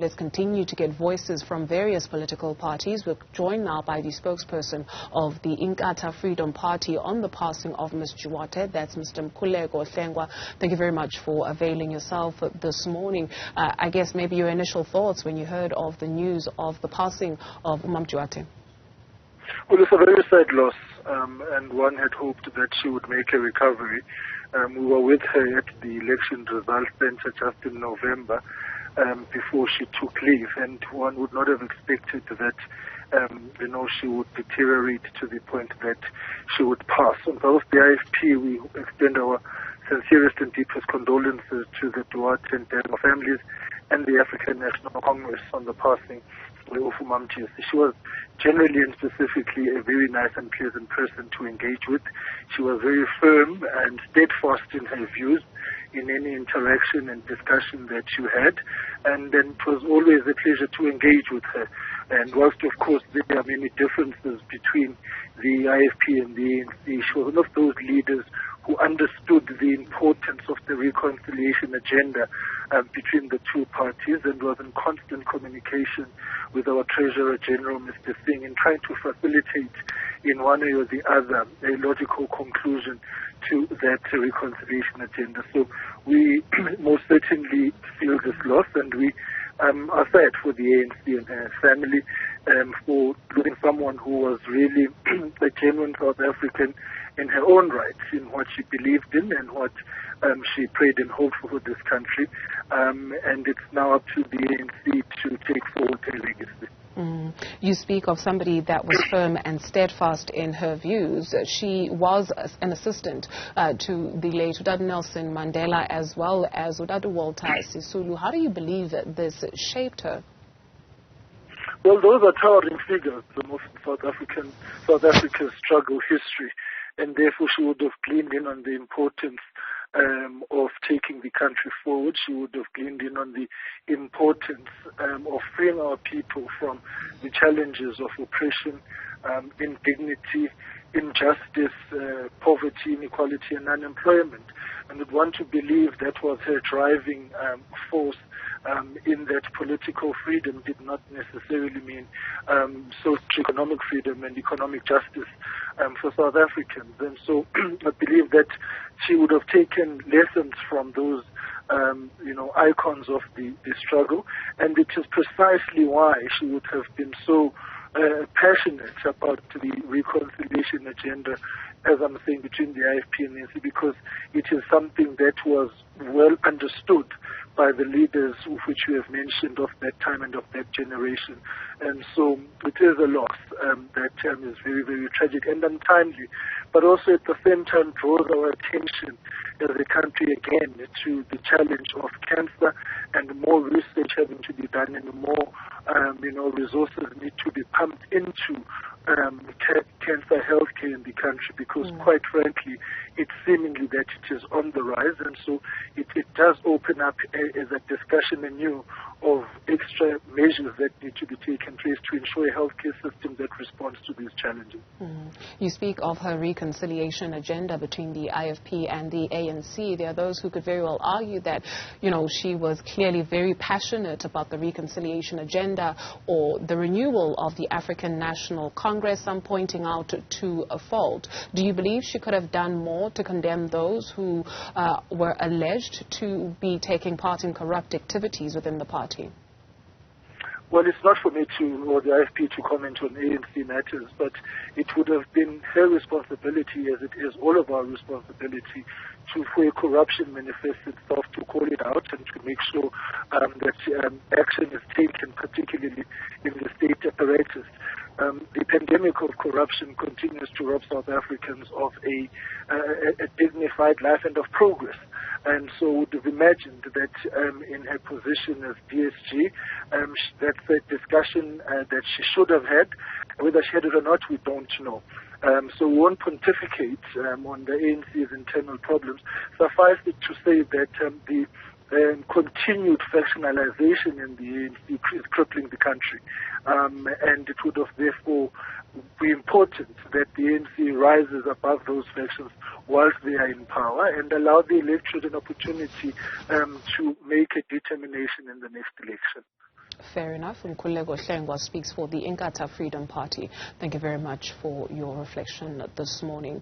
Let's continue to get voices from various political parties. We're joined now by the spokesperson of the Inkatha Freedom Party on the passing of Ms. Duarte. That's Mr. Mkhuleko Hlegwa. Thank you very much for availing yourself this morning. I guess maybe your initial thoughts when you heard of the news of the passing of Ms. Duarte. Well, it's a very sad loss, and one had hoped that she would make a recovery. We were with her at the election results center just in November. Before she took leave, and one would not have expected that, she would deteriorate to the point that she would pass. On both the IFP, we extend our sincerest and deepest condolences to the Duarte and Hlengwa families and the African National Congress on the passing of Ma'am Jessie. She was generally and specifically a very nice and pleasant person to engage with. She was very firm and steadfast in her views in any interaction and discussion that you had, and then it was always a pleasure to engage with her. And whilst, of course, there are many differences between the IFP and the ANC, she was one of those leaders who understood the importance of the reconciliation agenda between the two parties and was in constant communication with our Treasurer General, Mr. Singh, in trying to facilitate in one way or the other a logical conclusion to that reconciliation agenda. So we most certainly feel this loss, and we are sad for the ANC and her family for losing someone who was really a genuine South African in her own right, in what she believed in and what she prayed and hoped for this country. And it's now up to the ANC to take forward her legacy. You speak of somebody that was firm and steadfast in her views. She was an assistant to the late Udadu Nelson Mandela as well as Udadu Walter Sisulu. How do you believe that this shaped her? Well, those are towering figures, the most South Africa's struggle history, and therefore she would have gleaned in on the importance of taking the country forward. She would have gleaned in on the importance of freeing our people from the challenges of oppression, indignity, injustice, poverty, inequality, and unemployment. And would want to believe that was her driving force in that political freedom did not necessarily mean socio-economic freedom and economic justice for South Africans. And so I believe that she would have taken lessons from those icons of the struggle, and it is precisely why she would have been so passionate about the reconciliation agenda, as I'm saying, between the IFP and the ANC, because it is something that was well understood by the leaders which we have mentioned of that time and of that generation. And so it is a loss that is very, very tragic and untimely, but also at the same time draws our attention as a country again to the challenge of cancer, and more research having to be done and more resources need to be pumped into cancer healthcare in the country, because quite frankly it's seemingly that it is on the rise, and so it does open up as a discussion anew of extra measures that need to be taken place to ensure a healthcare system that responds to these challenges. You speak of her reconciliation agenda between the IFP and the ANC. There are those who could very well argue that, she was clearly very passionate about the reconciliation agenda or the renewal of the African National Congress, some pointing out to a fault. Do you believe she could have done more to condemn those who were alleged to be taking part in corrupt activities within the party? Well, it's not for me or the IFP to comment on ANC matters, but it would have been her responsibility, as it is all of our responsibility, where corruption manifests itself, to call it out and to make sure that action is taken, particularly in the state apparatus. The pandemic of corruption continues to rob South Africans of a dignified life and of progress. And so would have imagined that in her position as DSG, that's a discussion that she should have had. Whether she had it or not, we don't know. So we won't pontificate on the ANC's internal problems. Suffice it to say that the continued factionalization in the ANC is crippling the country. And it would have therefore be important that the ANC rises above those factions whilst they are in power and allow the electorate an opportunity to make a determination in the next election. fair enough. Mkhuleko Hlegwa speaks for the Inkatha Freedom Party. Thank you very much for your reflection this morning.